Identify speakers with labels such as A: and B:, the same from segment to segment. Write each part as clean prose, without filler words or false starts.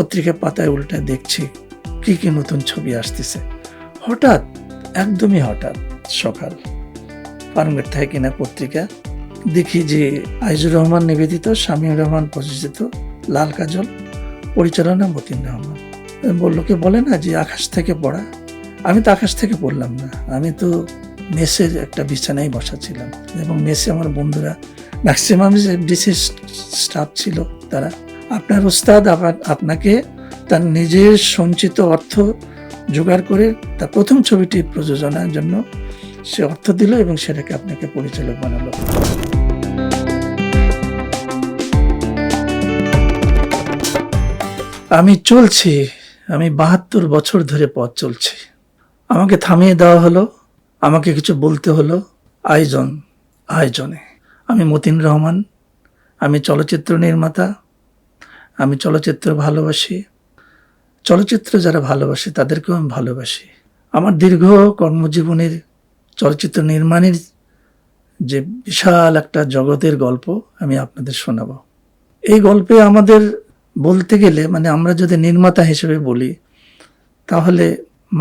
A: পত্রিকা পাতায় উল্টায় দেখছি কি কি নতুন ছবি আসতেছে। হঠাৎ, একদমই হঠাৎ সকাল, ফার্মগেট থেকে কিনা পত্রিকা, দেখি যে আইজুর রহমান নিবেদিত, শামীউর রহমান প্রযোজিত লাল কাজল, পরিচালনা মতিন রহমান। বললো কে বলে না যে আকাশ থেকে পড়া। আমি তো আকাশ থেকে পড়লাম না, আমি তো মেসের একটা বিছানায় বসা ছিলাম এবং মেসে আমার বন্ধুরা ম্যাক্সিমাম যে এফডিসি স্টাফ ছিল তারা, আপনার ওস্তাদ আপনাকে তার নিজের সঞ্চিত অর্থ জোগাড় করে তার প্রথম ছবিটি প্রযোজনার জন্য সে অর্থ দিল এবং সেটাকে আপনাকে পরিচালক বানালো। আমি 72 বছর ধরে পথ চলছি। আমাকে থামিয়ে দেওয়া হলো, আমাকে কিছু বলতে হলো আয়োজনে। আমি মতিন রহমান, আমি চলচ্চিত্র নির্মাতা, আমি চলচ্চিত্র ভালোবাসি, চলচ্চিত্র যারা ভালোবাসে তাদেরকেও আমি ভালোবাসি। আমার দীর্ঘ কর্মজীবনের চলচ্চিত্র নির্মাণের যে বিশাল একটা জগতের গল্প আমি আপনাদের শোনাবো। এই গল্পে আমাদের বলতে গেলে, মানে আমরা যদি নির্মাতা হিসেবে বলি তাহলে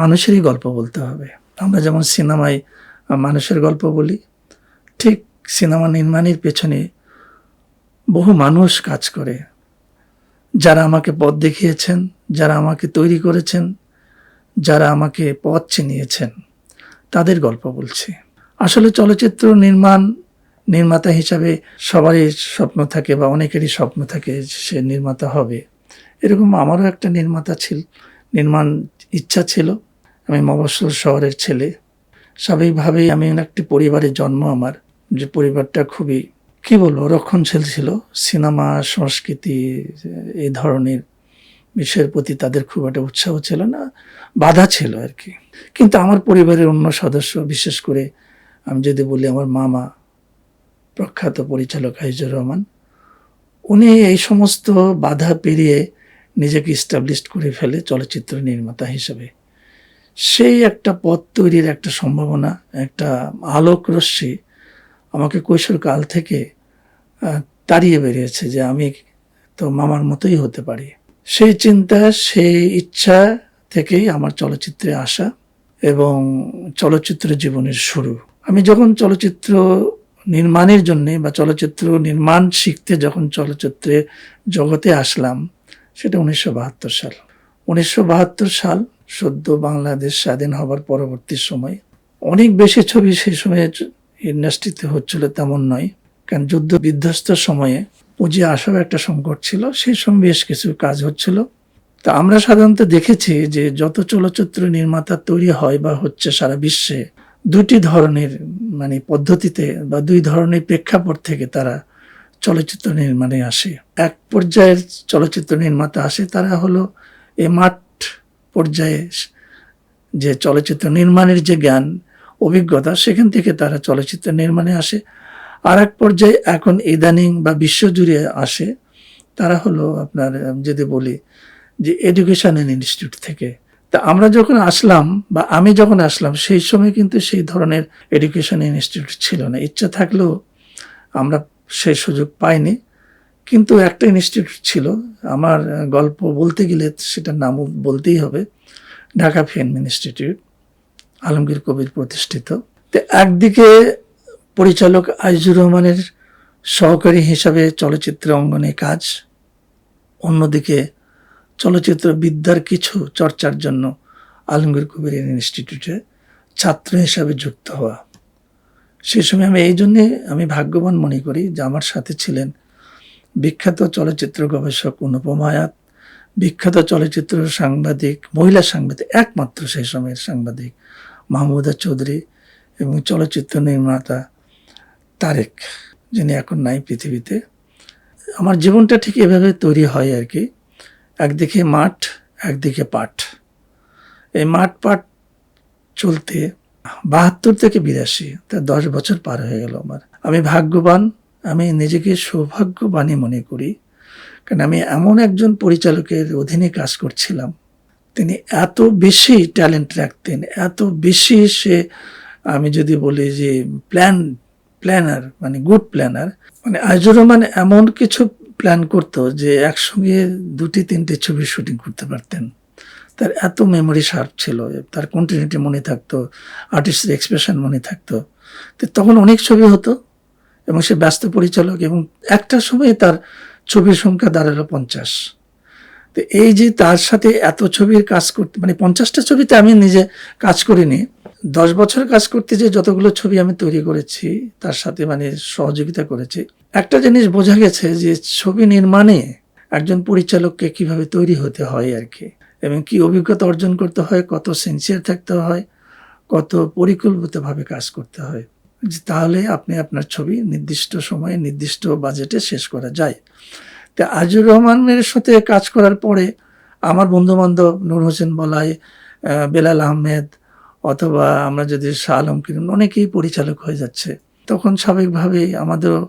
A: মানুষেরই গল্প বলতে হবে। আমরা যেমন সিনেমায় মানুষের গল্প বলি, ঠিক সিনেমা নির্মাণের পেছনে বহু মানুষ কাজ করে, যারা আমাকে পথ দেখিয়েছেন, যারা আমাকে তৈরি করেছেন, যারা আমাকে পথ চিনিয়েছেন, তাদের গল্প বলছি। আসলে চলচ্চিত্র নির্মাতা হিসাবে সবারই স্বপ্ন থাকে বা অনেকেরই স্বপ্ন থাকে সে নির্মাতা হবে। এরকম আমারও একটা নির্মাণ ইচ্ছা ছিল। আমি মফস্বল শহরের ছেলে, স্বাভাবিকভাবেই আমি একটি পরিবারের জন্ম আমার, যে পরিবারটা খুবই রক্ষণশীল ছিল। সিনেমা, সংস্কৃতি, এই ধরনের বিষয়ের প্রতি তাদের খুব একটা উৎসাহ ছিল না, বাধা ছিল আর কি। কিন্তু আমার পরিবারের অন্য সদস্য, বিশেষ করে আমি যদি বলি আমার মামা, প্রখ্যাত পরিচালক আইজুর রহমান, উনি এই সমস্ত বাধা পেরিয়ে নিজেকে ইস্টাবলিশ করে ফেলে চলচ্চিত্র নির্মাতা হিসেবে। সেই একটা পথ তৈরির একটা সম্ভাবনা, একটা আলোক রশ্মি আমাকে কৈশোরকাল থেকে তাড়িয়ে বেরিয়েছে যে আমি তো মামার মতোই হতে পারি। সেই চিন্তা, সেই ইচ্ছা থেকেই আমার চলচ্চিত্রে আসা এবং চলচ্চিত্র জীবনের শুরু। আমি যখন চলচ্চিত্র নির্মাণের জন্যে বা চলচ্চিত্র নির্মাণ শিখতে যখন চলচ্চিত্রের জগতে আসলাম, সেটা 1972 সাল। 1972 সাল সদ্য বাংলাদেশ স্বাধীন হবার পরবর্তী সময়। অনেক বেশি ছবি সেই সময়ে ইন্ডাস্ট্রিতে হচ্ছিল তেমন নয়, কারণ যুদ্ধ বিধ্বস্ত সময়ে পুঁজি আসার একটা সংকট ছিল। সেই সময় বেশ কিছু কাজ হচ্ছিল। তা আমরা সাধারণত দেখেছি যে যত চলচ্চিত্র নির্মাতা তৈরি হয় বা হচ্ছে সারা বিশ্বে, দুটি ধরনের পদ্ধতিতে বা দুই ধরনের প্রেক্ষাপট থেকে তারা চলচ্চিত্র নির্মাণে আসে। এক পর্যায়ের চলচ্চিত্র নির্মাতা আসে, তারা হলো এই মাঠ পর্যায়ে যে চলচ্চিত্র নির্মাণের যে জ্ঞান, অভিজ্ঞতা, সেখান থেকে তারা চলচ্চিত্র নির্মাণে আসে। আর এক পর্যায়ে এখন ইদানিং বা বিশ্বজুড়ে আসে, তারা হলো আপনার যদি বলি যে এডুকেশন ইনস্টিটিউট থেকে। তা আমরা যখন আসলাম বা আমি যখন আসলাম, সেই সময় কিন্তু সেই ধরনের এডুকেশন ইনস্টিটিউট ছিল না। ইচ্ছা থাকলেও আমরা সেই সুযোগ পাইনি। কিন্তু একটা ইনস্টিটিউট ছিল, আমার গল্প বলতে গেলে সেটার নাম বলতেই হবে, ঢাকা ফিল্ম ইনস্টিটিউট, আলমগীর কবির প্রতিষ্ঠিত। তো একদিকে পরিচালক আইজুর রহমানের সহকারী হিসাবে চলচ্চিত্র অঙ্গনে কাজ, অন্যদিকে চলচ্চিত্র বিদ্যার কিছু চর্চার জন্য আলমগীর কবির ইনস্টিটিউটে ছাত্র হিসাবে যুক্ত হওয়া। সেই সময় আমি ভাগ্যবান মনে করি যে আমার সাথে ছিলেন বিখ্যাত চলচ্চিত্র গবেষক অনুপমা আয়াত, বিখ্যাত চলচ্চিত্র সাংবাদিক, মহিলা সাংবাদিক, একমাত্র সেই সময়ের সাংবাদিক মাহমুদা চৌধুরী, এবং চলচ্চিত্র নির্মাতা তারেক, যিনি এখন নাই পৃথিবীতে। আমার জীবনটা ঠিক এভাবে তৈরি হয় আর কি। একদিকে মাঠ, একদিকে পাঠ। এই মাঠ পাঠ চলতে 72 থেকে 82, তা 10 বছর পার হয়ে গেল আমার। আমি ভাগ্যবান, আমি নিজেকে সৌভাগ্যবানই মনে করি, কারণ আমি এমন একজন পরিচালকের অধীনে কাজ করছিলাম, তিনি এত বেশি ট্যালেন্ট রাখতেন, এত বেশি সে, আমি যদি বলি যে planner, good planner. Aizur Rahman এমন কিছু প্ল্যান করতো যে একসঙ্গে ২টি-৩টি ছবির শুটিং করতে পারতেন। তার এত মেমোরি শার্প ছিল, তার কন্টিনিউটি মনে থাকতো, আর্টিস্টের এক্সপ্রেশন মনে থাকতো। তো তখন অনেক ছবি হতো এবং সে ব্যস্ত পরিচালক, এবং একটা সময়ে তার ছবির সংখ্যা দাঁড়ালো 50। তো এই যে তার সাথে এত ছবির কাজ করতে, মানে 50টা ছবিতে আমি নিজে কাজ করিনি, 10 বছর কাজ করতে যে যতগুলো ছবি আমি তৈরি করেছি তার সাথে মানে সহযোগিতা করেছি, একটা জিনিস বোঝা গেছে যে ছবি নির্মাণে একজন পরিচালককে কিভাবে তৈরি হতে হয় আর কি, এবং কি অভিজ্ঞতা অর্জন করতে হয়, কত সিনসিয়ার থাকতে হয়, কত পরিকল্পিতভাবে কাজ করতে হয়, তাহলে আপনি আপনার ছবি নির্দিষ্ট সময়ে নির্দিষ্ট বাজেটে শেষ করা যায়। তা আজিজুর রহমানের সাথে কাজ করার পরে আমার বন্ধুবান্ধব নূর হোসেন বলাই, বেলাল আহমেদ, অথবা আমরা যদি শাহ আলম কিরণ, অনেকেই পরিচালক হয়ে যাচ্ছে। তখন স্বাভাবিকভাবেই আমাদেরও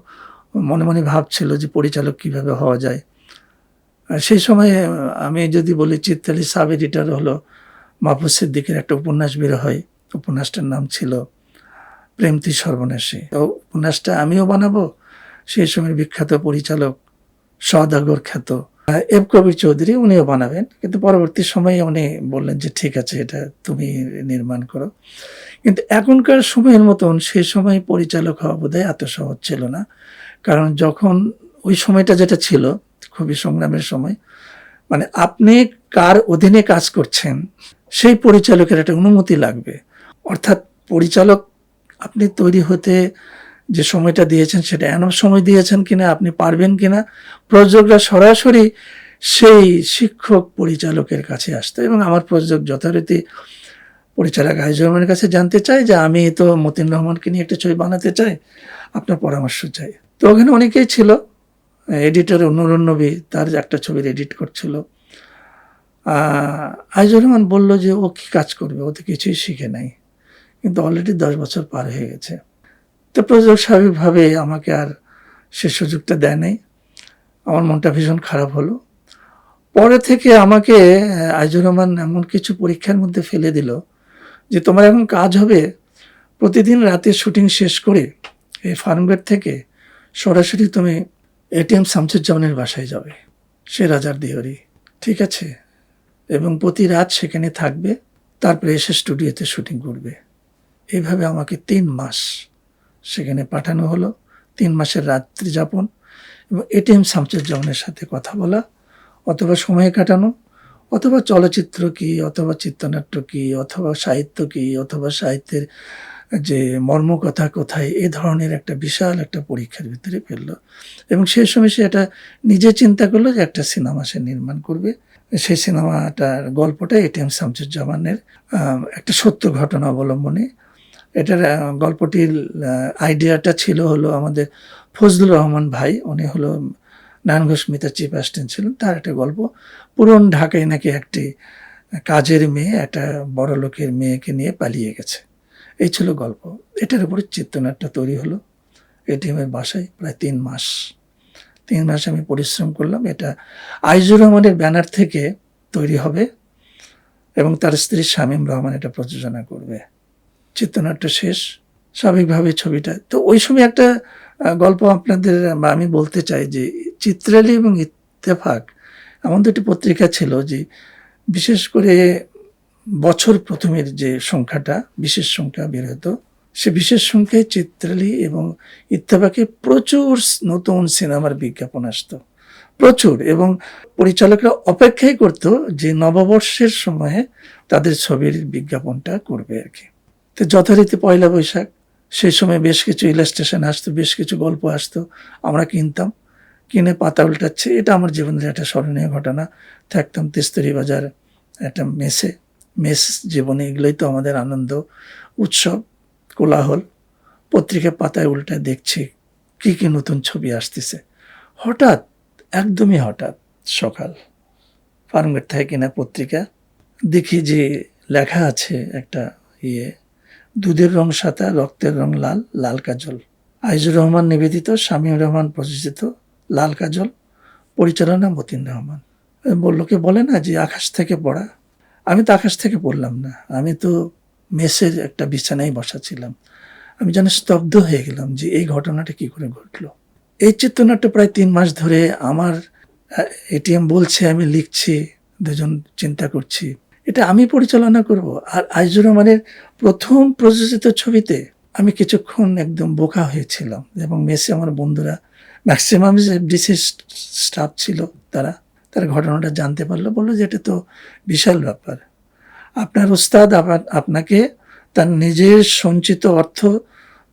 A: মনে মনে ভাব ছিল যে পরিচালক কিভাবে হওয়া যায়। সেই সময়ে আমি যদি বলি, চিত্রালী সাব এডিটর হলো মাহফুজ সিদ্দিকের একটা উপন্যাস বের হয়, উপন্যাসটার নাম ছিল প্রেমতি সর্বনাশী। উপন্যাসটা আমিও বানাবো, সেই সময়ের বিখ্যাত পরিচালক সওদাগর খ্যাত এফ কবির চৌধুরী উনিও বানাবেন, কিন্তু পরবর্তী সময়ে উনি বললেন যে ঠিক আছে, এটা তুমি নির্মাণ করো। কিন্তু এখনকার সময়ের মতন সেই সময় পরিচালক হওয়া বোধহয় এত সহজ ছিল না, কারণ যখন ওই সময়টা যেটা ছিল খুবই সংগ্রামের সময়, মানে আপনি কার অধীনে কাজ করছেন সেই পরিচালকের একটা অনুমতি লাগবে। অর্থাৎ পরিচালক আপনি তৈরি হতে যে সময়টা দিয়েছেন সেটা এনফ সময় দিয়েছেন কিনা, আপনি পারবেন কিনা, প্রযোজকরা সরাসরি সেই শিক্ষক পরিচালকের কাছে আসতো, এবং আমার প্রযোজক যথারীতি পরিচালক আজিজুর রহমানের কাছে জানতে চাই যে আমি তো মতিন রহমানকে নিয়ে একটা ছবি বানাতে চাই, আপনার পরামর্শ চাই। তো ওখানে অনেকেই ছিল, এডিটর নুরুন নবী তার একটা ছবির এডিট করছিল। আজিজুর রহমান বলল যে ও কি কাজ করবে, ও তো কিছুই শিখে নাই, কিন্তু অলরেডি 10 বছর পার হয়ে গেছে। তো প্রযোজক স্বাভাবিকভাবে আমাকে আর সে সুযোগটা দেয় নাই। আমার মনটা ভীষণ খারাপ হলো। পরে থেকে আমাকে আজিজুর রহমান এমন কিছু পরীক্ষার মধ্যে ফেলে দিল যে তোমার এখন কাজ হবে প্রতিদিন রাতে শুটিং শেষ করে এই ফার্মগেট থেকে সরাসরি তুমি এটিএম শামসুজ্জামানের বাসায় যাবে, সে রাজার দিহরি, ঠিক আছে, এবং প্রতি রাত সেখানে থাকবে, তারপরে এসে স্টুডিওতে শুটিং করবে। এইভাবে আমাকে 3 মাস সেখানে পাঠানো হলো, 3 মাসের রাত্রি যাপন এবং এটিএম শামসুজ্জামানের সাথে কথা বলা, অথবা সময় কাটানো, অথবা চলচ্চিত্র কি, অথবা চিত্রনাট্য কি, অথবা সাহিত্য কি, অথবা সাহিত্যের যে মর্মকথা কোথায়, এ ধরনের একটা বিশাল একটা পরীক্ষার ভিতরে ফেললো। এবং সেই সময় সে এটা নিজে চিন্তা করলো যে একটা সিনেমা সে নির্মাণ করবে। সেই সিনেমাটার গল্পটা এটিএম শামসুজ্জামানের একটা সত্য ঘটনা অবলম্বনে। এটার গল্পটির আইডিয়াটা ছিল হলো আমাদের ফজলুর রহমান ভাই, উনি হলো নারায়ণগঞ্জ মিতা চিফ অ্যাসিস্ট্যান্ট ছিলেন, তার একটা গল্প। পুরন ঢাকায় নাকি একটি কাজের মেয়ে একটা বড় লোকের মেয়েকে নিয়ে পালিয়ে গেছে, এই ছিল গল্প। এটার উপরে চিত্রনাট্য তৈরি হলো এটিএমের বাসায় প্রায় 3 মাস। 3 মাস আমি পরিশ্রম করলাম। এটা আজিজুর রহমানের ব্যানার থেকে তৈরি হবে এবং তার স্ত্রী শামীম রহমান এটা প্রযোজনা করবে। চিত্রনাট্য শেষ, স্বাভাবিকভাবে ছবিটা তো ওই সময় একটা গল্প আপনাদের বা আমি বলতে চাই যে চিত্রালী এবং ইত্তেফাক এমন দুটি পত্রিকা ছিল যে বিশেষ করে বছর প্রথমের যে সংখ্যাটা বিশেষ সংখ্যা বের হতো, সে বিশেষ সংখ্যায় চিত্রালী এবং ইত্তেফাকে প্রচুর নতুন সিনেমার বিজ্ঞাপন আসতো, প্রচুর, এবং পরিচালকরা অপেক্ষাই করতো যে নববর্ষের সময়ে তাদের ছবির বিজ্ঞাপনটা করবে আর কি। তো যথারীতি পয়লা বৈশাখ, সেই সময় বেশ কিছু ইলাস্ট্রেশন আসতো, বেশ কিছু গল্প আসতো, আমরা কিনতাম, কিনে পাতা উল্টাচ্ছে। এটা আমার জীবনের একটা স্মরণীয় ঘটনা। থাকতাম তেস্তরি বাজার একটা মেস জীবনে, এগুলোই তো আমাদের আনন্দ, উৎসব, কোলাহল। পত্রিকা পাতায় উল্টায় দেখছি কি কি নতুন ছবি আসতেছে। হঠাৎ, একদমই হঠাৎ সকাল, ফার্মগেট থেকে কিনা পত্রিকা, দেখি যে লেখা আছে একটা দুধের রং সাদা, রক্তের রং লাল, লাল কাজল। আজিজুর রহমান নিবেদিত, শামীম রহমান প্রযোজিত লাল কাজল, পরিচালনা মতিন রহমান। লোকে বলে না যে আকাশ থেকে পড়া, আমি তো আকাশ থেকে পড়লাম না, আমি তো মেসের একটা বিছানায় বসা ছিলাম। আমি যেন স্তব্ধ হয়ে গেলাম যে এই ঘটনাটা কি করে ঘটলো। এই চিত্রনাট্য প্রায় 3 মাস ধরে আমার এটিএম বলছে, আমি লিখছি, দুজন চিন্তা করছি। এটা আমি পরিচালনা করব। আর আইজুর রহমানের প্রথম প্রযোজিত ছবিতে আমি কিছুক্ষণ একদম বোকা হয়েছিলাম এবং মেসে আমার বন্ধুরা ম্যাক্সিমাম যে ডিসি স্টাফ ছিল তারা ঘটনাটা জানতে পারলো, বললো যে এটা তো বিশাল ব্যাপার। আপনার ওস্তাদ আবার আপনাকে তার নিজের সঞ্চিত অর্থ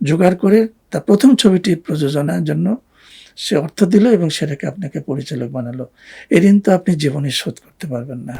A: জোগাড় করে তার প্রথম ছবিটি প্রযোজনার জন্য সে অর্থ দিল এবং সেটাকে আপনাকে পরিচালক বানালো। এ ঋণ তো আপনি জীবনে শোধ করতে পারবেন না।